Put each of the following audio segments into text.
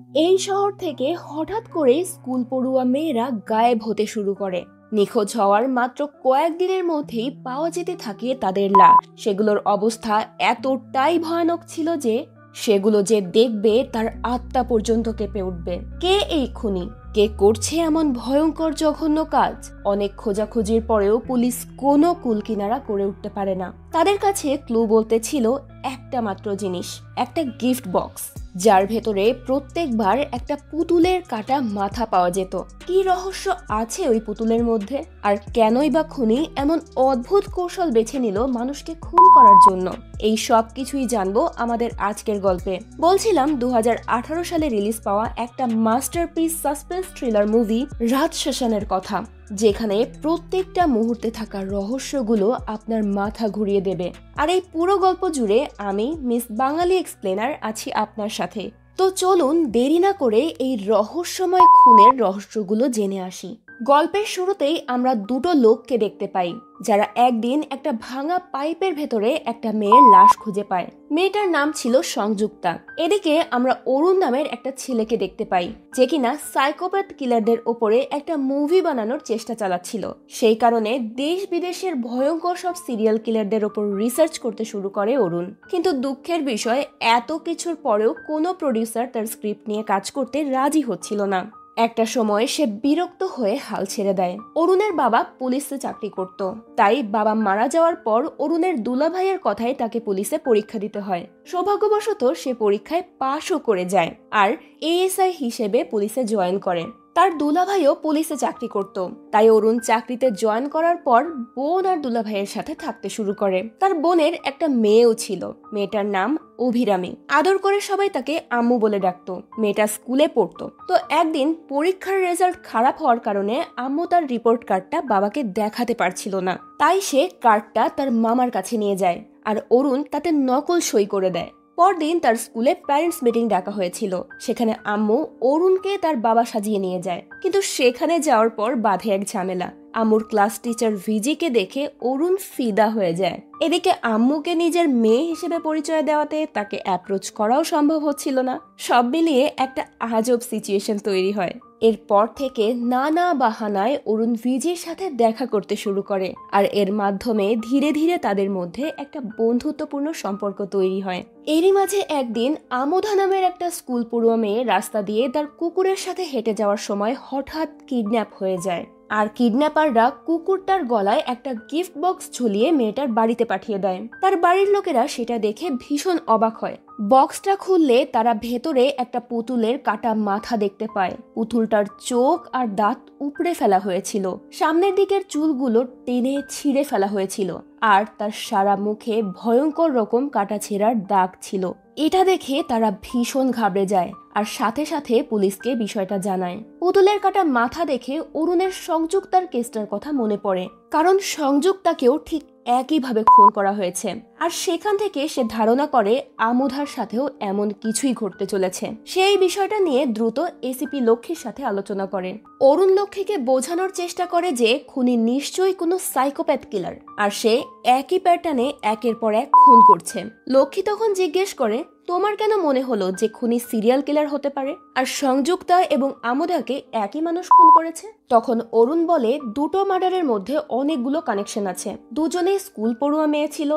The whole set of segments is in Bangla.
এই শহর থেকে হঠাৎ করে স্কুল পড়ুয়া মেয়েরা গায়েব হতে শুরু করে। নিখোঁজ হওয়ার মাত্র কয়েকদিনের মধ্যেই পাওয়া যেতে থাকে তাদের লাশ। সেগুলোর অবস্থা এতটাই ভয়ানক ছিল যে সেগুলো যে দেখবে তার আত্মা পর্যন্ত কেঁপে উঠবে। কে এই খুনি, কে করছে এমন ভয়ঙ্কর জঘন্য কাজ? অনেক খোঁজাখুঁজির পরেও পুলিশ কোনো কুলকিনারা করে উঠতে পারে না। তাদের কাছে ক্লু বলতে ছিল একটা মাত্র জিনিস, একটা গিফট বক্স, যার ভেতরে প্রত্যেকবার একটা পুতুলের কাটা মাথা পাওয়া যেত। কি রহস্য আছে ওই পুতুলের মধ্যে? আর কেনই বা খুনি এমন অদ্ভুত কৌশল বেছে নিল মানুষকে খুন করার জন্য? এই সব কিছুই জানবো আমাদের আজকের গল্পে। বলছিলাম 2018 সালে রিলিজ পাওয়া একটা মাস্টারপিস সাসপেন্স থ্রিলার মুভি রাত শ্মশানের কথা, যেখানে প্রত্যেকটা মুহূর্তে থাকা রহস্যগুলো আপনার মাথা ঘুরিয়ে দেবে। আর এই পুরো গল্প জুড়ে আমি মিস বাঙালি এক্সপ্লেনার আছি আপনার সাথে। তো চলুন দেরি না করে এই রহস্যময় খুনের রহস্যগুলো জেনে আসি। গল্পের শুরুতেই আমরা দুটো লোককে দেখতে পাই, যারা একদিন একটা ভাঙা পাইপের ভেতরে একটা মেয়ের লাশ খুঁজে পায়। মেয়েটার নাম ছিল সংযুক্তা। এদিকে আমরা অরুণ নামের একটা ছেলেকে দেখতে পাই, যে কিনা সাইকোপ্যাথ কিলারদের ওপরে একটা মুভি বানানোর চেষ্টা চালাচ্ছিল। সেই কারণে দেশ বিদেশের ভয়ঙ্কর সব সিরিয়াল কিলারদের ওপর রিসার্চ করতে শুরু করে অরুণ। কিন্তু দুঃখের বিষয়, এত কিছুর পরেও কোনো প্রডিউসার তার স্ক্রিপ্ট নিয়ে কাজ করতে রাজি হচ্ছিল না। একটা সময় সে বিরক্ত হয়ে হাল ছেড়ে দেয়। অরুণের বাবা পুলিশে চাকরি করত, তাই বাবা মারা যাওয়ার পর অরুণের দুলাভাইয়ের কথায় তাকে পুলিশে পরীক্ষা দিতে হয়। সৌভাগ্যবশত সে পরীক্ষায় পাশও করে যায় আর এএসআই হিসেবে পুলিশে জয়েন করে। তার দুলাভাইও পুলিশে চাকরি করত, তাই অরুণ চাকরিতে জয়েন করার পর বোন আর দুলাভাইয়ের সাথে থাকতে শুরু করে। তার বোনের একটা মেয়েও ছিল, মেয়েটার নাম অভিরামী। আদর করে সবাই তাকে আম্মু বলে ডাকতো। মেয়েটা স্কুলে পড়তো। তো একদিন পরীক্ষার রেজাল্ট খারাপ হওয়ার কারণে আম্মু তার রিপোর্ট কার্ডটা বাবাকে দেখাতে পারছিল না, তাই সে কার্ডটা তার মামার কাছে নিয়ে যায় আর অরুণ তাতে নকল সই করে দেয়। পরদিন তার স্কুলে প্যারেন্টস মিটিং ডাকা হয়েছিল। সেখানে আম্মু অরুণকে তার বাবা সাজিয়ে নিয়ে যায়, কিন্তু সেখানে যাওয়ার পর বাধে এক ঝামেলা। আম্মুর ক্লাস টিচার ভিজিকে দেখে অরুণ ফিদা হয়ে যায়। এদিকে আম্মুকে নিজের মেয়ে হিসেবে পরিচয় দেওয়াতে তাকে অ্যাপ্রোচ করাও সম্ভব হচ্ছিল না। সব মিলিয়ে একটা আজব সিচুয়েশন তৈরি হয়। এরপর থেকে নানা বাহানায় অরুণ ভিজির সাথে দেখা করতে শুরু করে, আর এর মাধ্যমে ধীরে ধীরে তাদের মধ্যে একটা বন্ধুত্বপূর্ণ সম্পর্ক তৈরি হয়। এরই মাঝে একদিন আমোধা নামের একটা স্কুল পড়ুয়া মেয়ে রাস্তা দিয়ে তার কুকুরের সাথে হেঁটে যাওয়ার সময় হঠাৎ কিডন্যাপ হয়ে যায়। আর কিডন্যাপাররা কুকুরটার গলায় একটা গিফট বক্স ঝুলিয়ে মেয়েটার বাড়িতে পাঠিয়ে দেয়। তার বাড়ির লোকেরা সেটা দেখে ভীষণ অবাক হয়। বক্সটা খুললে তারা ভেতরে একটা পুতুলের কাটা মাথা দেখতে পায়। পুতুলটার চোখ আর দাঁত উপড়ে ফেলা হয়েছিল, সামনের দিকের চুলগুলো টেনে ছিঁড়ে ফেলা হয়েছিল, আর তার সারা মুখে ভয়ঙ্কর রকম কাটা ছেঁড়ার দাগ ছিল। এটা দেখে তারা ভীষণ ঘাবড়ে যায় আর সাথে সাথে পুলিশকে বিষয়টা জানায়। পুতুলের কাটা মাথা দেখে অরুণের সংযুক্তার কেসটার কথা মনে পড়ে, কারণ সংযুক্তাকেও ঠিক একইভাবে খুন করা হয়েছে। আর সেখান থেকে সে ধারণা করে আমোধার সাথেও এমন কিছুই ঘটতে চলেছে। সেই বিষয়টা নিয়ে দ্রুত এসিপি লক্ষ্মীর সাথে আলোচনা করে। অরুণ লক্ষ্মীকে বোঝানোর চেষ্টা করে যে খুনি নিশ্চয়ই কোনো সাইকোপ্যাথ কিলার, আর সে একই প্যাটার্নে একের পর এক খুন করছে। লক্ষ্মী তখন জিজ্ঞেস করে, তোমার কেন মনে হলো যে খুনি সিরিয়াল কিলার হতে পারে আর সংযুক্তা এবং আমোধাকে একই মানুষ খুন করেছে? তখন অরুণ বলে, দুটো মার্ডারের মধ্যে অনেকগুলো কানেকশন আছে। দুজনেই স্কুল পড়ুয়া মেয়ে ছিল,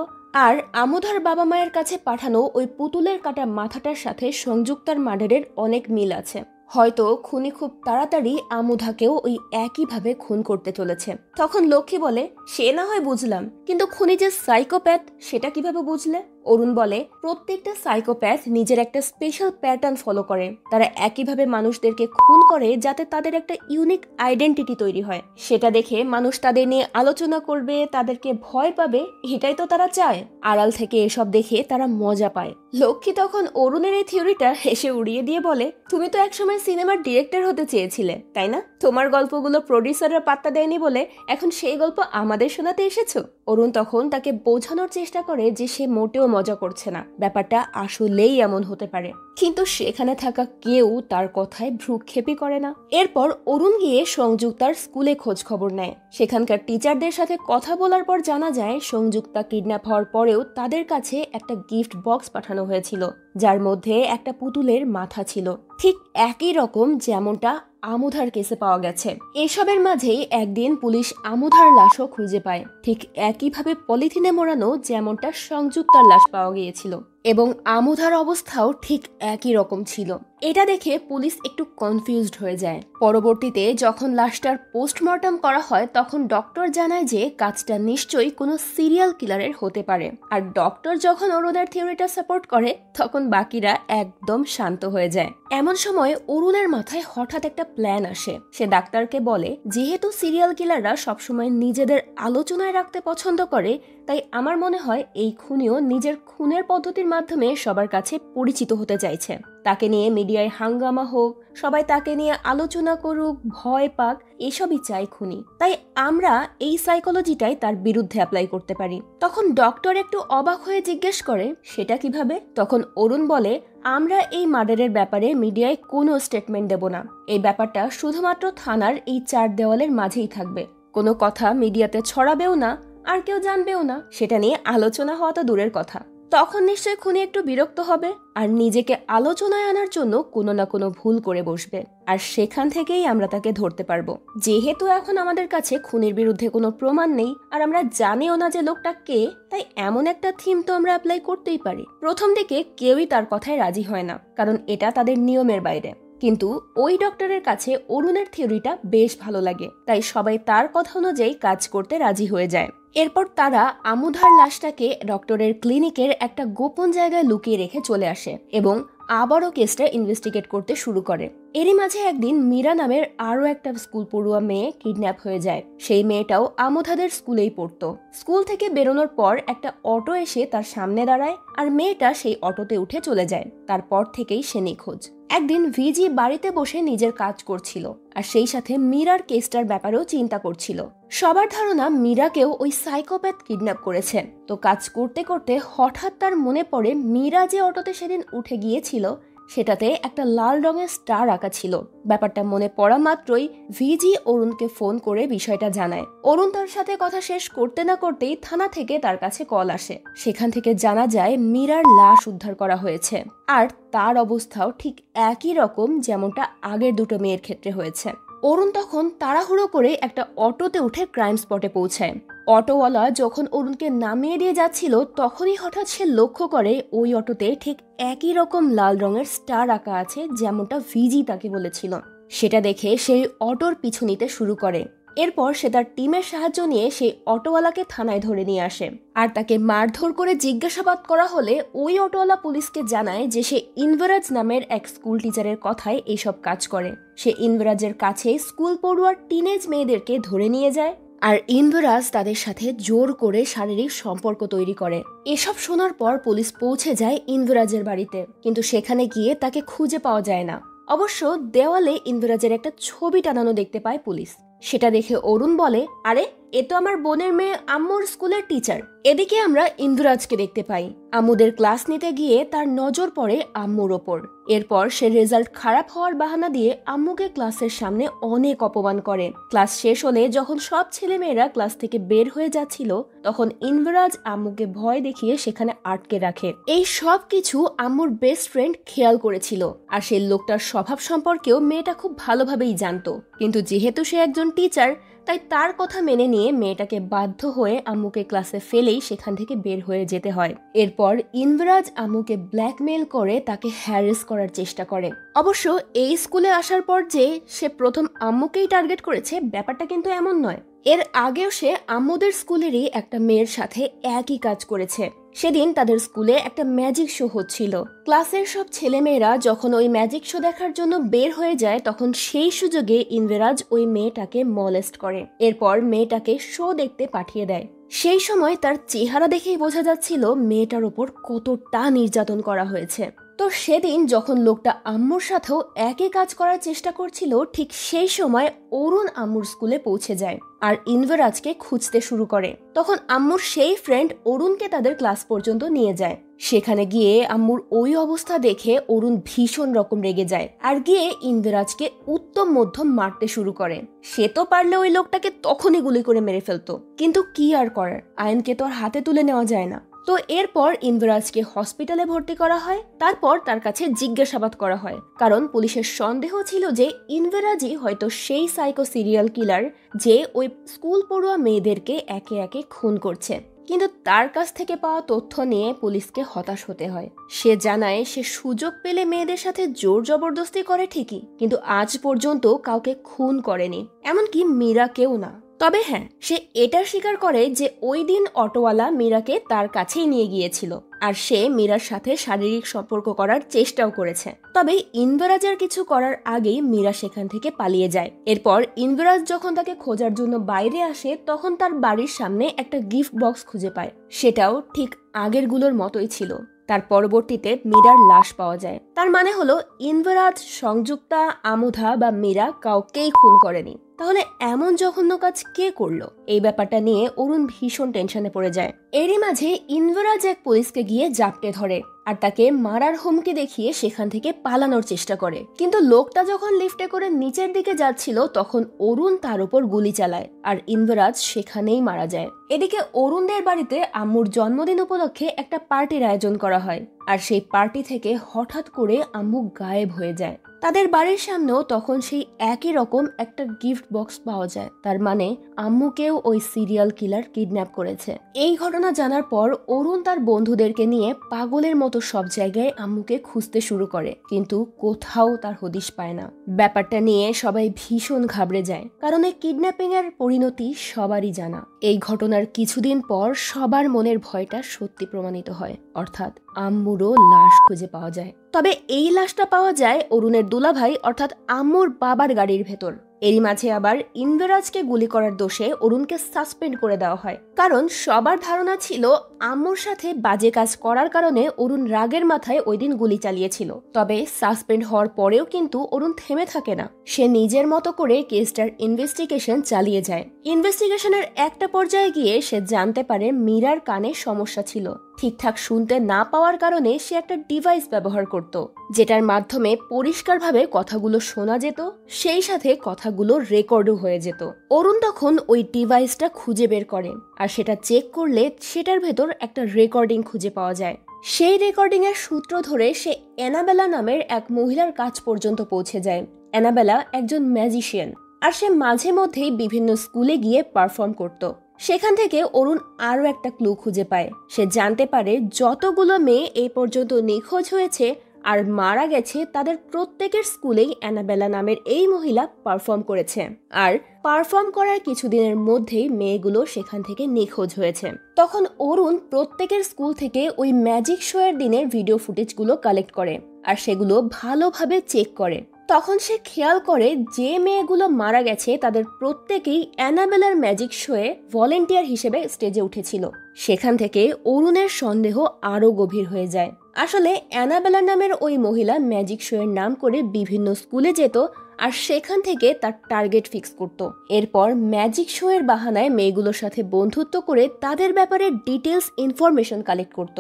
আর আমোধার বাবা মায়ের কাছে পাঠানো ওই পুতুলের কাটা মাথাটার সাথে সংযুক্তার মার্ডারের অনেক মিল আছে। হয়তো খুনি খুব তাড়াতাড়ি আমোধাকেও ওই একইভাবে খুন করতে চলেছে। তখন লক্ষ্মী বলে, সে না হয় বুঝলাম, কিন্তু খুনি যে সাইকোপ্যাথ সেটা কিভাবে বুঝলে? অরুণ বলে, প্রত্যেকটা সাইকোপ্যাথ নিজের একটা স্পেশাল প্যাটার্ন ফলো করে। তারা একইভাবে মানুষদেরকে খুন করে যাতে তাদের একটা ইউনিক আইডেন্টিটি তৈরি হয়। সেটা দেখে মানুষ তাদের নিয়ে আলোচনা করবে, তাদেরকে ভয় পাবে, এটাই তো তারা চায়। আড়াল থেকে এসব দেখে তারা মজা পায়। লক্ষ্মী তখন অরুণের এই থিওরিটা হেসে উড়িয়ে দিয়ে বলে, তুমি তো একসময় সিনেমার ডিরেক্টর হতে চেয়েছিলে, তাই না? তোমার গল্পগুলো প্রডিউসাররা পাত্তা দেয়নি বলে এখন সেই গল্প আমাদের শোনাতে এসেছো। অরুণ তখন তাকে বোঝানোর চেষ্টা করে যে সে মোটেও মজা করছে না, ব্যাপারটা আসলেই এমন হতে পারে। কিন্তু সেখানে থাকা কেউ তার কথায় ভ্রুক্ষেপই করে না। এরপর অরুণ গিয়ে সংযুক্তার স্কুলে খোঁজ খবর নেয়। সেখানকার টিচারদের সাথে কথা বলার পর জানা যায় সংযুক্তা কিডন্যাপ হওয়ার পরেও তাদের কাছে একটা গিফট বক্স পাঠানো হয়েছিল, যার মধ্যে একটা পুতুলের মাথা ছিল, ঠিক একই রকম যেমনটা আমুধার কেসে পাওয়া গেছে। এসবের মাঝেই একদিন পুলিশ আমুধার লাশও খুঁজে পায়, ঠিক একইভাবে পলিথিনে মোড়ানো যেমনটা সংযুক্তার লাশ পাওয়া গিয়েছিল, এবং আমুধার অবস্থাও ঠিক একই রকম ছিল। এটা দেখে পুলিশ একটু কনফিউজড হয়ে যায়। পরবর্তীতে যখন লাশটার পোস্টমর্টম করা হয় তখন ডক্টর জানায় যে কাজটা নিশ্চয়ই কোনো সিরিয়াল কিলারের হতে পারে। আর ডক্টর যখন অরুণের থিওরিটা সাপোর্ট করে তখন বাকিরা একদম শান্ত হয়ে যায়। এমন সময় অরুণের মাথায় হঠাৎ একটা প্ল্যান আসে। সে ডাক্তারকে বলে, যেহেতু সিরিয়াল কিলাররা সবসময় নিজেদের আলোচনায় রাখতে পছন্দ করে, তাই আমার মনে হয় এই খুনিও নিজের খুনের পদ্ধতির মাধ্যমে সবার কাছে পরিচিত হতে চাইছে। তাকে নিয়ে মিডিয়ায় হাঙ্গামা হোক, সবাই তাকে নিয়ে আলোচনা করুক, ভয় পাক, এসবই চাই খুনি। তাই আমরা এই সাইকোলজিটাই তার বিরুদ্ধে অ্যাপ্লাই করতে পারি। তখন ডক্টর একটু অবাক হয়ে জিজ্ঞেস করে, সেটা কিভাবে? তখন অরুণ বলে, আমরা এই মার্ডারের ব্যাপারে মিডিয়ায় কোনো স্টেটমেন্ট দেব না। এই ব্যাপারটা শুধুমাত্র থানার এই 4 দেওয়ালের মাঝেই থাকবে। কোনো কথা মিডিয়াতে ছড়াবেও না, আর কেউ জানবেও না। সেটা নিয়ে আলোচনা হওয়া তো দূরের কথা। তখন নিশ্চয় খুনি একটু বিরক্ত হবে আর নিজেকে আলোচনায় আনার জন্য কোনো না কোনো ভুল করে বসবে, আর সেখান থেকেই আমরা তাকে ধরতে পারবো। যেহেতু এখন আমাদের কাছে খুনির বিরুদ্ধে কোনো প্রমাণ নেই আর আমরা জানিও না যে লোকটা কে, তাই এমন একটা থিম তো আমরা অ্যাপ্লাই করতেই পারি। প্রথম দিকে কেউই তার কথায় রাজি হয় না, কারণ এটা তাদের নিয়মের বাইরে। কিন্তু ওই ডক্টরের কাছে অরুণের থিওরিটা বেশ ভালো লাগে, তাই সবাই তার কথা অনুযায়ী কাজ করতে রাজি হয়ে যায়। এরপর তারা আমুধার লাশটাকে ডক্টরের ক্লিনিকের একটা গোপন জায়গায় লুকিয়ে রেখে চলে আসে এবং আবারও কেসটা ইনভেস্টিগেট করতে শুরু করে। এরই মাঝে একদিন মীরা নামের আরো একটা স্কুল পড়ুয়া মেয়ে কিডন্যাপ হয়ে যায়। সেই মেয়েটাও আমুধাদের স্কুলেই পড়তো। স্কুল থেকে বেরোনোর পর একটা অটো এসে তার সামনে দাঁড়ায় আর মেয়েটা সেই অটোতে উঠে চলে যায়। তারপর থেকেই সে নিখোঁজ। একদিন ভিজি বাড়িতে বসে নিজের কাজ করছিল আর সেই সাথে মীরার কেসটার ব্যাপারেও চিন্তা করছিল। সবার ধারণা মীরাকেও ওই সাইকোপ্যাথ কিডন্যাপ করেছে। তো কাজ করতে করতে হঠাৎ তার মনে পড়ে মীরা যে অটোতে সেদিন উঠে গিয়েছিল সেটাতে একটা লাল রঙের স্টার আঁকা ছিল। ব্যাপারটা মনে পড়া মাত্রই ভিজি অরুণকে ফোন করে বিষয়টা জানায়। অরুণ তার সাথে কথা শেষ করতে না করতেই থানা থেকে তার কাছে কল আসে। সেখান থেকে জানা যায় মীরার লাশ উদ্ধার করা হয়েছে আর তার অবস্থাও ঠিক একই রকম যেমনটা আগের দুটো মেয়ের ক্ষেত্রে হয়েছে। অরুণ তখন তাড়াহুড়ো করে একটা অটোতে উঠে ক্রাইম স্পটে পৌঁছায়। অটোওয়ালা যখন অরুণকে নামিয়ে দিয়ে যাচ্ছিল তখনই হঠাৎ সে লক্ষ্য করে ওই অটোতে ঠিক একই রকম লাল রঙের স্টার আঁকা আছে যেমনটা ভিজি তাকে বলেছিল। সেটা দেখে সেই অটোর পিছু নিতে শুরু করে। এরপর সে তার টিমের সাহায্য নিয়ে সেই অটোওয়ালাকে থানায় ধরে নিয়ে আসে আর তাকে মারধর করে জিজ্ঞাসাবাদ করা হলে ওই অটোওয়ালা পুলিশকে জানায় যে সে ইনভারাজ নামের এক স্কুল টিচারের কথায় এইসব কাজ করে। সে ইনভারাজের কাছে স্কুল পড়ুয়ার টিনেজ মেয়েদেরকে ধরে নিয়ে যায় আর ইনভারাজ তাদের সাথে জোর করে শারীরিক সম্পর্ক তৈরি করে। এসব শোনার পর পুলিশ পৌঁছে যায় ইনভারাজের বাড়িতে, কিন্তু সেখানে গিয়ে তাকে খুঁজে পাওয়া যায় না। অবশ্য দেওয়ালে ইনভারাজের একটা ছবি টানানো দেখতে পায় পুলিশ। সেটা দেখে অরুণ বলে, আরে এ তো আমার বোনের মেয়ে আম্মুর স্কুলের টিচার। এদিকে আমরা ইন্দ্রাজকে দেখতে পাই। আম্মুদের ক্লাস নিতে গিয়ে তার নজর পড়ে আম্মুর ওপর। এরপর সে রেজাল্ট খারাপ হওয়ার বাহানা দিয়ে আম্মুকে ক্লাসের সামনে অনেক অপমান করে। ক্লাস শেষ হলে যখন সব ছেলেমেয়েরা ক্লাস থেকে বের হয়ে যাচ্ছিল তখন ইনভারাজ আম্মুকে ভয় দেখিয়ে সেখানে আটকে রাখে। এই সব কিছু আম্মুর বেস্ট ফ্রেন্ড খেয়াল করেছিল আর সেই লোকটার স্বভাব সম্পর্কেও মেয়েটা খুব ভালোভাবেই জানতো। কিন্তু যেহেতু সে একজন টিচার তাই তার কথা মেনে নিয়ে মেয়েটাকে বাধ্য হয়ে আম্মুকে ক্লাসে ফেলেই সেখান থেকে বের হয়ে যেতে হয়। এরপর ইনভারাজ আম্মুকে ব্ল্যাকমেল করে তাকে হ্যারেস করার চেষ্টা করে। অবশ্য এই স্কুলে আসার পর যে সে প্রথম আম্মুকেই টার্গেট করেছে ব্যাপারটা কিন্তু এমন নয়। এর আগেও সে আম্মুদের স্কুলেরই একটা মেয়ের সাথে একই কাজ করেছে। সেদিন তাদের স্কুলে একটা ম্যাজিক শো হচ্ছিল। ক্লাসের সব ছেলেমেয়েরা যখন ওই ম্যাজিক শো দেখার জন্য বের হয়ে যায় তখন সেই সুযোগে ইনভারাজ ওই মেয়েটাকে মলেস্ট করে। এরপর মেয়েটাকে শো দেখতে পাঠিয়ে দেয়। সেই সময় তার চেহারা দেখেই বোঝা যাচ্ছিল মেয়েটার ওপর কতটা নির্যাতন করা হয়েছে। তো তো সেদিন যখন লোকটা আম্মুর সাথেও একই কাজ করার চেষ্টা করছিল, ঠিক সেই সময় অরুণ আম্মুর স্কুলে পৌঁছে যায় আর ইন্দ্ররাজকে খুঁজতে শুরু করে। তখন আম্মুর সেই ফ্রেন্ড অরুণকে তাদের ক্লাস পর্যন্ত নিয়ে যায়। সেখানে গিয়ে আম্মুর ওই অবস্থা দেখে অরুণ ভীষণ রকম রেগে যায় আর গিয়ে ইন্দ্ররাজকে উত্তম মধ্যম মারতে শুরু করে। সে তো পারলে ওই লোকটাকে তখনই গুলি করে মেরে ফেলতো, কিন্তু কি আর করার, আইনকে তো আর হাতে তুলে নেওয়া যায় না। তো এরপর ইন্দ্ররাজকে হসপিটালে ভর্তি করা হয়। তারপর তার কাছে জিজ্ঞাসাবাদ করা হয়, কারণ পুলিশের সন্দেহ ছিল যে ইন্দ্ররাজই হয়তো সেই সাইকো সিরিয়াল কিলার যে ওই স্কুল পড়ুয়া মেয়েদেরকে একে একে খুন করছে। কিন্তু তার কাছ থেকে পাওয়া তথ্য নিয়ে পুলিশকে হতাশ হতে হয়। সে জানায় সে সুযোগ পেলে মেয়েদের সাথে জোর জবরদস্তি করে ঠিকই, কিন্তু আজ পর্যন্ত কাউকে খুন করেনি, এমনকি মীরাকেও না। তবে হ্যাঁ, সে এটা স্বীকার করে যে ওই দিন অটোওয়ালা মীরাকে তার কাছেই নিয়ে গিয়েছিল আর সে মীরার সাথে শারীরিক সম্পর্ক করার চেষ্টাও করেছে। তবে ইন্দ্ররাজের কিছু করার আগেই মীরা সেখান থেকে পালিয়ে যায়। এরপর ইন্দ্ররাজ যখন তাকে খোঁজার জন্য বাইরে আসে, তখন তার বাড়ির সামনে একটা গিফট বক্স খুঁজে পায়। সেটাও ঠিক আগেরগুলোর মতোই ছিল। তার পরবর্তীতে মীরার লাশ পাওয়া যায়। তার মানে হলো ইন্দ্ররাজ, সংযুক্তা, আমোধা বা মীরা কাউকেই খুন করেনি। তাহলে এমন জঘন্য কাজ কে করলো? এই ব্যাপারটা নিয়ে অরুণ ভীষণ টেনশনে পড়ে যায়। এরই মাঝে ইন্দ্ররাজ এক পুলিশকে গিয়ে জাপটে ধরে আর তাকে মারার হুমকি দেখিয়ে সেখান থেকে পালানোর চেষ্টা করে। কিন্তু লোকটা যখন লিফটে করে নিচের দিকে যাচ্ছিল, তখন অরুণ তার উপর গুলি চালায় আর ইন্দ্ররাজ সেখানেই মারা যায়। এদিকে অরুণদের বাড়িতে আম্মুর জন্মদিন উপলক্ষে একটা পার্টির আয়োজন করা হয় আর সেই পার্টি থেকে হঠাৎ করে আম্মু গায়েব হয়ে যায়। তাদের বাড়ির সামনেও তখন সেই একই রকম একটা গিফট বক্স পাওয়া যায়। তার মানে আম্মুকেও ওই সিরিয়াল কিলার কিডন্যাপ করেছে। এই ঘটনা জানার পর অরুণ তার বন্ধুদেরকে নিয়ে পাগলের মতো সব জায়গায় আম্মুকে খুঁজতে শুরু করে, কিন্তু কোথাও তার হদিশ পায় না। ব্যাপারটা নিয়ে সবাই ভীষণ ঘাবড়ে যায়, কারণ এই কিডন্যাপিং এর পরিণতি সবারই জানা। এই ঘটনার কিছুদিন পর সবার মনের ভয়টা সত্যি প্রমাণিত হয়, অর্থাৎ আম্মুরও লাশ খুঁজে পাওয়া যায়। তবে এই লাশটা পাওয়া যায় অরুণের দুলাভাই অর্থাৎ আম্মুর বাবার গাড়ির ভেতর। এরই মাঝে আবার ইন্দ্ররাজকে গুলি করার দোষে অরুণকে সাসপেন্ড করে দেওয়া হয়, কারণ সবার ধারণা ছিল আম্মুর সাথে বাজে কাজ করার কারণে অরুণ রাগের মাথায় ওই দিন গুলি চালিয়েছিল। তবে সাসপেন্ড হওয়ার পরেও কিন্তু অরুণ থেমে থাকে না। সে নিজের মতো করে কেসটার ইনভেস্টিগেশন চালিয়ে যায়। ইনভেস্টিগেশনের একটা পর্যায়ে গিয়ে সে জানতে পারে মীরার কানে সমস্যা ছিল। ঠিকঠাক শুনতে না পাওয়ার কারণে সে একটা ডিভাইস ব্যবহার করত, যেটার মাধ্যমে পরিষ্কারভাবে কথাগুলো শোনা যেত, সেই সাথে কথাগুলো রেকর্ডও হয়ে যেত। অরুণ তখন ওই ডিভাইসটা খুঁজে বের করে আর সেটা চেক করলে সেটার ভেতর একটা রেকর্ডিং খুঁজে পাওয়া যায়। সেই রেকর্ডিং এর সূত্র ধরে সে অ্যানাবেলা নামের এক মহিলার কাছ পর্যন্ত পৌঁছে যায়। অ্যানাবেলা একজন ম্যাজিশিয়ান আর সে মাঝে মধ্যেই বিভিন্ন স্কুলে গিয়ে পারফর্ম করত। সেখান থেকে অরুণ আরও একটা ক্লু খুঁজে পায়। সে জানতে পারে যতগুলো মেয়ে এই পর্যন্ত নিখোঁজ হয়েছে আর মারা গেছে, তাদের প্রত্যেকের স্কুলেই অ্যানাবেলা নামের এই মহিলা পারফর্ম করেছে। আর পারফর্ম করার কিছুদিনের মধ্যেই মেয়েগুলো সেখান থেকে নিখোঁজ হয়েছে। তখন অরুণ প্রত্যেকের স্কুল থেকে ওই ম্যাজিক শো এর দিনের ভিডিও ফুটেজগুলো কালেক্ট করে আর সেগুলো ভালোভাবে চেক করে। তখন সে খেয়াল করে যে মেয়েগুলো মারা গেছে তাদের প্রত্যেকেই অ্যানাবেলার ম্যাজিক শোয়ে ভলেন্টিয়ার হিসেবে স্টেজে উঠেছিল। সেখান থেকে অরুণের সন্দেহ আরো গভীর হয়ে যায়। আসলে অ্যানাবেলা নামের ওই মহিলা ম্যাজিক শো এর নাম করে বিভিন্ন স্কুলে যেত আর সেখান থেকে তার টার্গেট ফিক্স করত। এরপর ম্যাজিক শো এর বাহানায় মেয়েগুলোর সাথে বন্ধুত্ব করে তাদের ব্যাপারে ডিটেলস ইনফরমেশন কালেক্ট করত।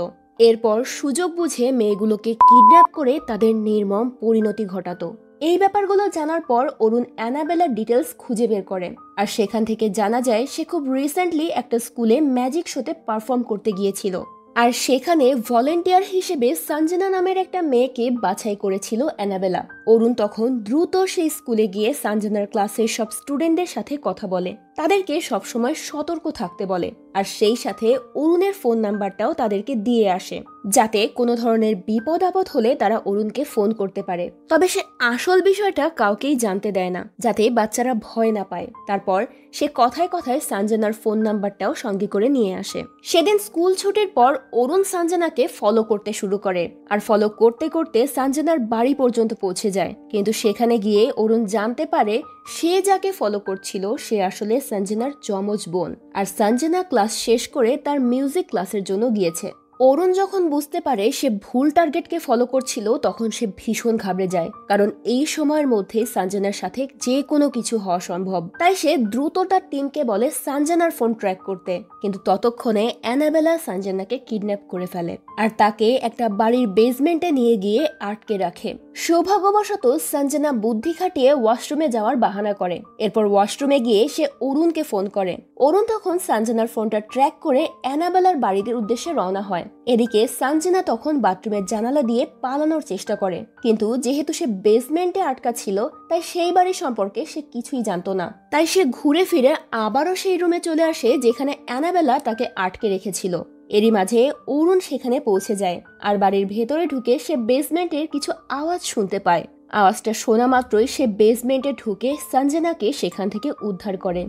এরপর সুযোগ বুঝে মেয়েগুলোকে কিডন্যাপ করে তাদের নির্মম পরিণতি ঘটাতো। এই ব্যাপারগুলো জানার পর অরুণ অ্যানাবেলার ডিটেলস খুঁজে বের করে আর সেখান থেকে জানা যায় সে খুব রিসেন্টলি একটা স্কুলে ম্যাজিক শোতে পারফর্ম করতে গিয়েছিল আর সেখানে ভলেন্টিয়ার হিসেবে সঞ্জনা নামের একটা মেয়েকে বাছাই করেছিল অ্যানাবেলা। অরুণ তখন দ্রুত সেই স্কুলে গিয়ে সঞ্জনার ক্লাসের সব স্টুডেন্টদের সাথে কথা বলে, তাদেরকে সবসময় সতর্ক থাকতে বলে আর সেই সাথে অরুণের ফোন নাম্বারটাও তাদেরকে দিয়ে আসে, যাতে কোনো ধরনের বিপদ আপদ হলে তারা অরুণকে ফোন করতে পারে। তবে সে আসল বিষয়টা কাউকেই জানতে দেয় না, যাতে বাচ্চারা ভয় না পায়। তারপর সে কথায় কথায় সঞ্জনার ফোন নাম্বারটাও সঙ্গে করে নিয়ে আসে। সেদিন স্কুল ছুটির পর অরুণ সঞ্জনাকে ফলো করতে শুরু করে আর ফলো করতে করতে সঞ্জনার বাড়ি পর্যন্ত পৌঁছে যায়। কিন্তু সেখানে গিয়ে অরুণ জানতে পারে সে যাকে ফলো করছিল সে আসলে সঞ্জনার যমজ বোন আর সঞ্জনা ক্লাস শেষ করে তার মিউজিক ক্লাসের জন্য গিয়েছে। অরুণ যখন বুঝতে পারে সে ভুল টার্গেটকে ফলো করছিল তখন সে ভীষণ ঘাবড়ে যায়, কারণ এই সময়ের মধ্যে সঞ্জনার সাথে যে কোনো কিছু হওয়া সম্ভব। তাই সে দ্রুত তার টিমকে বলে সঞ্জনার ফোন ট্র্যাক করতে, কিন্তু ততক্ষণে অ্যানাবেলা সঞ্জনাকে কিডন্যাপ করে ফেলে আর তাকে একটা বাড়ির বেসমেন্টে নিয়ে গিয়ে আটকে রাখে। সৌভাগ্যবশত সঞ্জনা বুদ্ধি খাটিয়ে ওয়াশরুমে যাওয়ার বাহানা করে। এরপর ওয়াশরুমে গিয়ে সে অরুণকে ফোন করে। অরুণ তখন সঞ্জনার ফোনটা ট্র্যাক করে অ্যানাবেলার বাড়ির উদ্দেশ্যে রওনা হয়। এদিকে সঞ্জনা তখন বাথরুমের জানালা দিয়ে পালানোর চেষ্টা করে, কিন্তু যেহেতু সে বেসমেন্টে আটকা ছিল তাই সেই বাড়ি সম্পর্কে সে কিছুই জানতো না। তাই সে ঘুরে ফিরে আবারও সেই রুমে চলে আসে যেখানে অ্যানাবেলা তাকে আটকে রেখেছিল। এরই মাঝে অরুণ সেখানে পৌঁছে যায় আর বাড়ির ভেতরে ঢুকে সে বেসমেন্টের কিছু আওয়াজ শুনতে পায়। আওয়াজটা শোনা মাত্রই সে বেসমেন্টে ঢুকে সঞ্জনাকে সেখান থেকে উদ্ধার করে।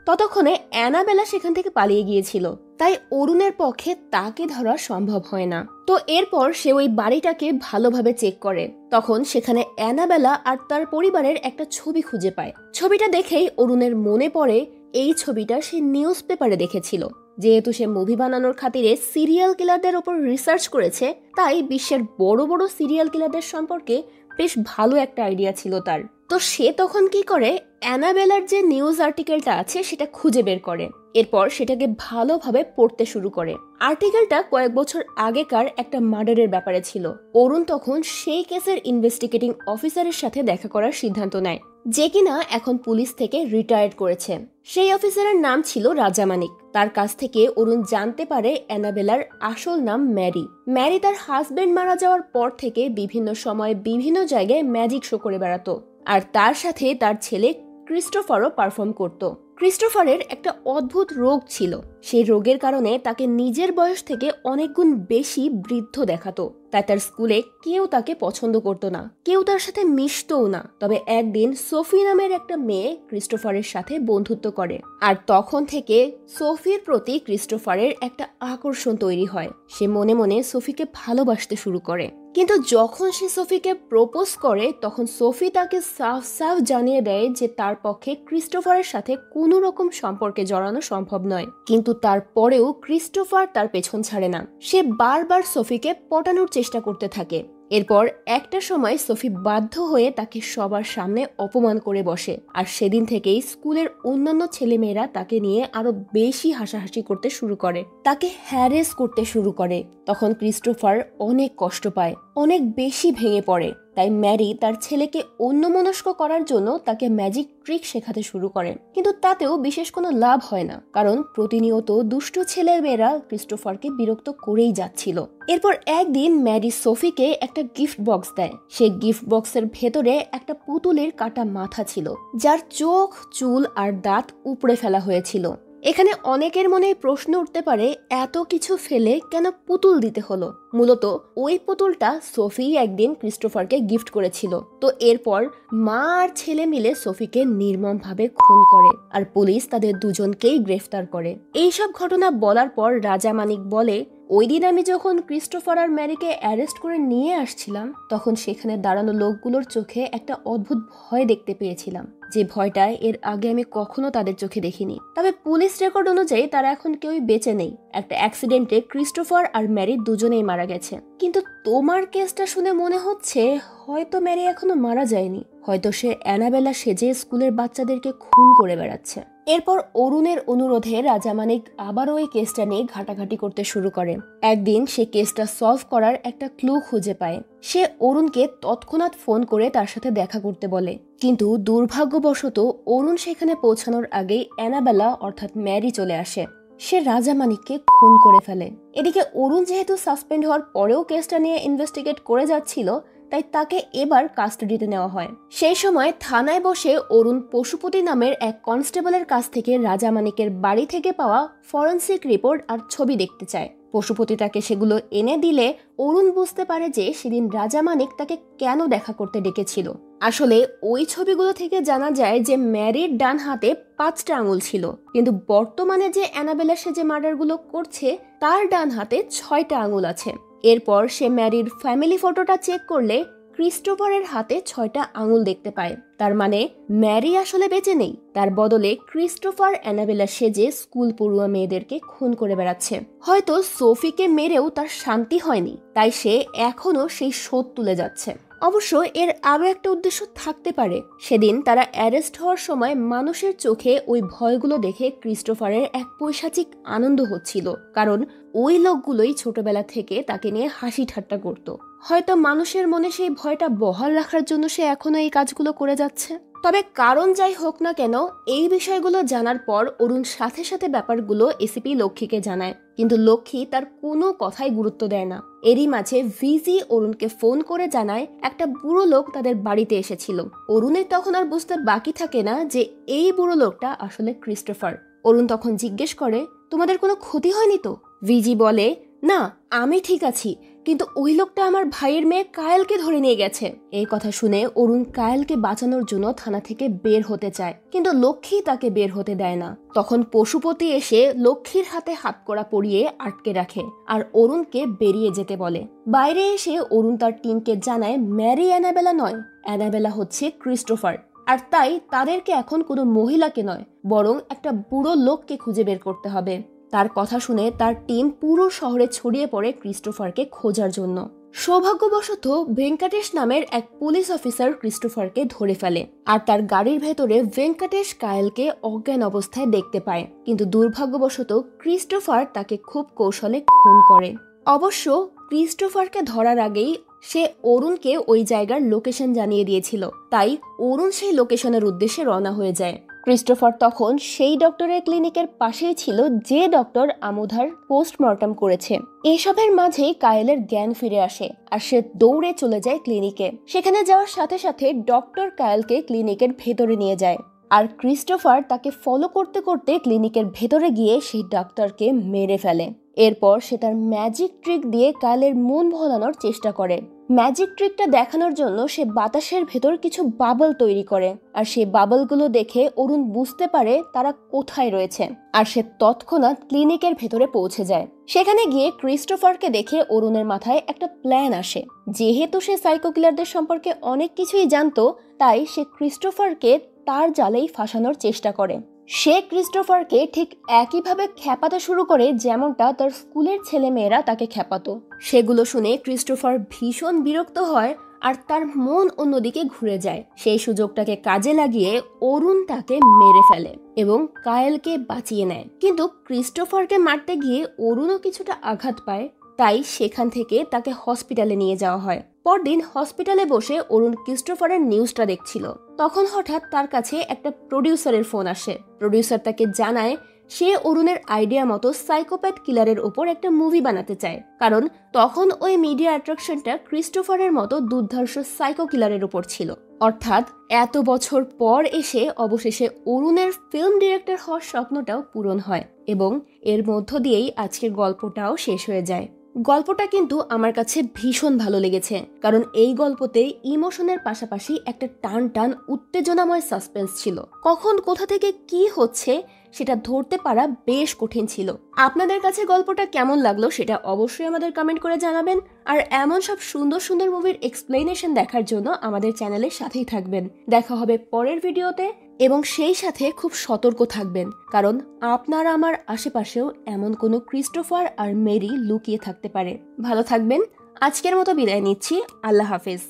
ততক্ষণে অ্যানাবেলা সেখান থেকে পালিয়ে গিয়েছিল, তাই অরুণের পক্ষে তাকে ধরা সম্ভব হয় না। তো এরপর সে ওই বাড়িটাকে ভালোভাবে চেক করে। তখন সেখানে অ্যানাবেলা আর তার পরিবারের একটা ছবি খুঁজে পায়। ছবিটা দেখেই অরুণের মনে পড়ে এই ছবিটা সে নিউজ পেপারে দেখেছিল। যেহেতু সে মুভি বানানোর খাতিরে সিরিয়াল কিলারদের ওপর রিসার্চ করেছে, তাই বিশ্বের বড় বড় সিরিয়াল কিলারদের সম্পর্কে বেশ ভালো একটা আইডিয়া ছিল তার। তো সে তখন কি করে, অ্যানাবেলার যে নিউজ আর্টিকেলটা আছে সেটা খুঁজে বের করে। এরপর সেটাকে ভালোভাবে পড়তে শুরু করে। আর্টিকেলটা কয়েক বছর আগেকার একটা মার্ডারের ব্যাপারে ছিল। অরুণ তখন সেই কেসের ইনভেস্টিগেটিং অফিসারের সাথে দেখা করার সিদ্ধান্ত নেয়, যে কিনা এখন পুলিশ থেকে রিটায়ার্ড করেছে। সেই অফিসারের নাম ছিল রাজা মানিক। তার কাছ থেকে অরুণ জানতে পারে অ্যানাবেলার আসল নাম ম্যারি। ম্যারি তার হাজবেন্ড মারা যাওয়ার পর থেকে বিভিন্ন সময় বিভিন্ন জায়গায় ম্যাজিক শো করে বেড়াতো, আর তার সাথে তার ছেলে ক্রিস্টোফারও পারফর্ম করত। ক্রিস্টোফারের একটা অদ্ভুত রোগ ছিল। সেই রোগের কারণে তাকে নিজের বয়স থেকে অনেক গুণ বেশি বৃদ্ধ দেখাতো। তাই তার স্কুলে কেউ তাকে পছন্দ করতো না, কেউ তার সাথে মিশতও না। তবে একদিন সোফি নামের একটা মেয়ে ক্রিস্টোফারের সাথে বন্ধুত্ব করে, আর তখন থেকে সোফির প্রতি ক্রিস্টোফারের একটা আকর্ষণ তৈরি হয়। সে মনে মনে সোফিকে ভালোবাসতে শুরু করে। কিন্তু যখন সে সোফিকে প্রপোজ করে তখন সোফি তাকে সাফ সাফ জানিয়ে দেয় যে তার পক্ষে ক্রিস্টোফারের সাথে কোনো রকম সম্পর্কে জড়ানো সম্ভব নয়। কিন্তু তারপরেও ক্রিস্টোফার তার পেছন ছাড়ে না। সে বারবার সোফিকে পটানোর চেষ্টা করতে থাকে। এরপর একটা সময় সোফি বাধ্য হয়ে তাকে সবার সামনে অপমান করে বসে, আর সেদিন থেকেই স্কুলের অন্যান্য ছেলেমেয়েরা তাকে নিয়ে আরো বেশি হাসাহাসি করতে শুরু করে, তাকে হ্যারেস করতে শুরু করে। তখন ক্রিস্টোফার অনেক কষ্ট পায়, অনেক বেশি ভেঙে পড়ে। তাই ম্যারি তার ছেলেকে অন্যমনস্ক করার জন্য তাকে ম্যাজিক ট্রিক শেখাতে শুরু করে, কিন্তু তাতেও বিশেষ কোনো লাভ হয় না, কারণ প্রতিনিয়ত দুষ্ট ছেলের মেয়েরা ক্রিস্টোফারকে বিরক্ত করেই যাচ্ছিল। এরপর একদিন ম্যারি সোফিকে একটা গিফট বক্স দেয়। সেই গিফট বক্সের ভেতরে একটা পুতুলের কাটা মাথা ছিল, যার চোখ, চুল আর দাঁত উপড়ে ফেলা হয়েছিল। এখানে অনেকের মনে প্রশ্ন উঠতে পারে, এত কিছু ফেলে কেন পুতুল দিতে হলো? মূলত ওই পুতুলটা সোফি একদিন ক্রিস্টোফারকে গিফট করেছিল। তো এরপর মা আর ছেলে মিলে সোফিকে নির্মমভাবে খুন করে, আর পুলিশ তাদের দুজনকেই গ্রেফতার করে। এইসব ঘটনা বলার পর রাজা মানিক বলে, ওই দিন আমি যখন ক্রিস্টোফার আর ম্যারিকে অ্যারেস্ট করে নিয়ে আসছিলাম তখন সেখানে দাঁড়ানো লোকগুলোর চোখে একটা অদ্ভুত ভয় দেখতে পেয়েছিলাম, যে ভয়টা এর আগে আমি কখনো তাদের চোখে দেখিনি। তবে পুলিশ রেকর্ড অনুযায়ী তারা এখন কেউই বেঁচে নেই। একটা অ্যাক্সিডেন্টে ক্রিস্টোফার আর ম্যারি দুজনেই মারা গেছে। কিন্তু তোমার কেসটা শুনে মনে হচ্ছে হয়তো ম্যারি এখনো মারা যায়নি, হয়তো সে অ্যানাবেলা সেজে স্কুলের বাচ্চাদেরকে খুন করে বেড়াচ্ছে। এরপর অরুণের অনুরোধে রাজা মানিক আবারও ওই কেসটা নিয়ে ঘাটাঘাটি করতে শুরু করে। একদিন সে কেসটা সলভ করার একটা ক্লু খুঁজে পায়। সে অরুণকে তৎক্ষণাৎ ফোন করে তার সাথে দেখা করতে বলে, কিন্তু দুর্ভাগ্যবশত অরুণ সেখানে পৌঁছানোর আগেই অ্যানাবেলা অর্থাৎ ম্যারি চলে আসে। সে রাজা মানিককে খুন করে ফেলে। এদিকে অরুণ যেহেতু সাসপেন্ড হওয়ার পরেও কেসটা নিয়ে ইনভেস্টিগেট করে যাচ্ছিল, তাই তাকে এবার কাস্টাডিতে নেওয়া হয়। সেই সময় থানায় বসে অরুণ পশুপতি নামের এক কনস্টেবলের কাছ থেকে রাজা মানিকের বাড়ি থেকে পাওয়া ফরেনসিক রিপোর্ট আর ছবি দেখতে চায়। পশুপতি তাকে সেগুলো এনে দিলে অরুণ বুঝতে পারে যে সেদিন রাজা মানিক তাকে কেন দেখা করতে ডেকেছিল। আসলে ওই ছবিগুলো থেকে জানা যায় যে ম্যারির ডান হাতে 5টা আঙুল ছিল, কিন্তু বর্তমানে যে অ্যানাবেলা সে যে মার্ডারগুলো করছে তার ডান হাতে 6টা আঙুল আছে। এরপর সে ম্যারির ফ্যামিলি ফটোটা চেক করলে ক্রিস্টোফারের হাতে 6টা আঙুল দেখতে পায়। তার মানে ম্যারি আসলে বেঁচে নেই। তার বদলে ক্রিস্টোফার অ্যানাবেলা সেজে স্কুল পড়ুয়া মেয়েদেরকে খুন করে বেড়াচ্ছে। হয়তো সোফিকে মেরেও তার শান্তি হয়নি, তাই সে এখনো সেই শোধ তুলে যাচ্ছে। অবশ্য এর আরো একটা উদ্দেশ্য থাকতে পারে। সেদিন তারা অ্যারেস্ট হওয়ার সময় মানুষের চোখে ওই ভয়গুলো দেখে ক্রিস্টোফারের এক পৈশাচিক আনন্দ হচ্ছিল, কারণ ওই লোকগুলোই ছোটবেলা থেকে তাকে নিয়ে হাসি ঠাট্টা করত। হয়তো মানুষের মনে সেই ভয়টা বহাল রাখার জন্য সে এখনো এই কাজগুলো করে যাচ্ছে। তবে কারণ যাই হোক না কেন, এই বিষয়গুলো জানার পর অরুণ সাথে সাথে ব্যাপারগুলো এসিপি লক্ষ্মীকে জানায়, কিন্তু লক্ষ্মী তার কোনো কথাই গুরুত্ব দেয় না। এরই মাঝে ভিজি অরুণকে ফোন করে জানায় একটা বুড়ো লোক তাদের বাড়িতে এসেছিল। অরুণের তখন আর বুঝতে বাকি থাকে না যে এই বুড়ো লোকটা আসলে ক্রিস্টোফার। অরুণ তখন জিজ্ঞেস করে, তোমাদের কোনো ক্ষতি হয়নি তো? ভিজি বলে, না, আমি ঠিক আছি, কিন্তু ওই লোকটা আমার ভাইয়ের মেয়ে কায়েলকে ধরে নিয়ে গেছে। এই কথা শুনে অরুণ কায়েলকে বাঁচানোর জন্য থানা থেকে বের হতে চায়, কিন্তু লক্ষ্মী তাকে বের হতে দেয় না। তখন পশুপতি এসে লক্ষ্মীর হাতে হাতকড়া পরিয়ে আটকে রাখে আর অরুণকে বেরিয়ে যেতে বলে। বাইরে এসে অরুণ তার টিমকে জানায় ম্যারি অ্যানাবেলা নয়, অ্যানাবেলা হচ্ছে ক্রিস্টোফার, আর তাই তাদেরকে এখন কোনো মহিলাকে নয় বরং একটা বুড়ো লোককে খুঁজে বের করতে হবে। তার কথা শুনে তার টিম পুরো শহরে ছড়িয়ে পড়ে ক্রিস্টোফারকে খোঁজার জন্য। সৌভাগ্যবশত ভেঙ্কটেশ নামের এক পুলিশ অফিসার ক্রিস্টোফারকে ধরে ফেলে আর তার গাড়ির ভেতরে ভেঙ্কটেশ কায়েলকে অজ্ঞান অবস্থায় দেখতে পায়, কিন্তু দুর্ভাগ্যবশত ক্রিস্টোফার তাকে খুব কৌশলে খুন করে। অবশ্য ক্রিস্টোফারকে ধরার আগেই সে অরুণকে ওই জায়গার লোকেশন জানিয়ে দিয়েছিল, তাই অরুণ সেই লোকেশনের উদ্দেশ্যে রওনা হয়ে যায়। ক্রিস্টোফার তখন সেই ডক্টরের ক্লিনিকের পাশেই ছিল যে ডক্টর আমুধার পোস্টমর্টম করেছে। এসবের মাঝেই কায়েলের জ্ঞান ফিরে আসে আর সে দৌড়ে চলে যায় ক্লিনিকে। সেখানে যাওয়ার সাথে সাথে ডক্টর কায়েলকে ক্লিনিকের ভেতরে নিয়ে যায় আর ক্রিস্টোফার তাকে ফলো করতে করতে ক্লিনিকের ভেতরে গিয়ে সেই ডাক্তারকে মেরে ফেলে। এরপর সে তার ম্যাজিক ট্রিক দিয়ে কায়েলের মন ভোলানোর চেষ্টা করে। ম্যাজিক ট্রিকটা দেখানোর জন্য সে বাতাসের ভেতর কিছু বাবল তৈরি করে আর সেই বাবলগুলো দেখে অরুণ বুঝতে পারে তারা কোথায় রয়েছে আর সে তৎক্ষণাৎ ক্লিনিকের ভেতরে পৌঁছে যায়। সেখানে গিয়ে ক্রিস্টোফারকে দেখে অরুণের মাথায় একটা প্ল্যান আসে। যেহেতু সে সাইকো কিলারদের সম্পর্কে অনেক কিছুই জানতো, তাই সে ক্রিস্টোফারকে তার জালেই ফাঁসানোর চেষ্টা করে। সে ক্রিস্টোফারকে ঠিক একইভাবে খেপাতে শুরু করে যেমনটা তার স্কুলের ছেলেমেয়েরা তাকে খেপাতো। সেগুলো শুনে ক্রিস্টোফার ভীষণ বিরক্ত হয় আর তার মন অন্যদিকে ঘুরে যায়। সেই সুযোগটাকে কাজে লাগিয়ে অরুণ তাকে মেরে ফেলে এবং কায়েলকে বাঁচিয়ে নেয়। কিন্তু ক্রিস্টোফারকে মারতে গিয়ে অরুণও কিছুটা আঘাত পায়, তাই সেখান থেকে তাকে হসপিটালে নিয়ে যাওয়া হয়। পরদিন হসপিটালে বসে অরুণ ক্রিস্টোফারের নিউজটা দেখছিল। তখন হঠাৎ তার কাছে একটা প্রডিউসারের ফোন আসে। প্রডিউসার তাকে জানায় সে অরুণের আইডিয়া মতো সাইকোপ্যাথ কিলারের উপর একটা মুভি বানাতে চায়, কারণ তখন ওই মিডিয়া অ্যাট্রাকশনটা ক্রিস্টোফারের মতো দুর্ধর্ষ সাইকো কিলারের উপর ছিল। অর্থাৎ এত বছর পর এসে অবশেষে অরুণের ফিল্ম ডিরেক্টর হওয়ার স্বপ্নটাও পূরণ হয় এবং এর মধ্য দিয়েই আজকের গল্পটাও শেষ হয়ে যায়। গল্পটা কিন্তু আমার কাছে ভীষণ ভালো লেগেছে, কারণ এই গল্পতে ইমোশনের পাশাপাশি একটা টান টান উত্তেজনাময় সাসপেন্স ছিল। কখন কোথা থেকে কি হচ্ছে সেটা ধরতে পারা বেশ কঠিন ছিল। আপনাদের কাছে গল্পটা কেমন লাগলো সেটা অবশ্যই আমাদের কমেন্ট করে জানাবেন। আর এমন সব সুন্দর সুন্দর মুভির এক্সপ্লেনেশন দেখার জন্য আমাদের চ্যানেলের সাথেই থাকবেন। দেখা হবে পরের ভিডিওতে এবং সেই সাথে খুব সতর্ক থাকবেন, কারণ আপনার আমার আশেপাশেও এমন কোনো ক্রিস্টোফার আর মেরি লুকিয়ে থাকতে পারে। ভালো থাকবেন। আজকের মতো বিদায় নিচ্ছি। আল্লাহ হাফেজ।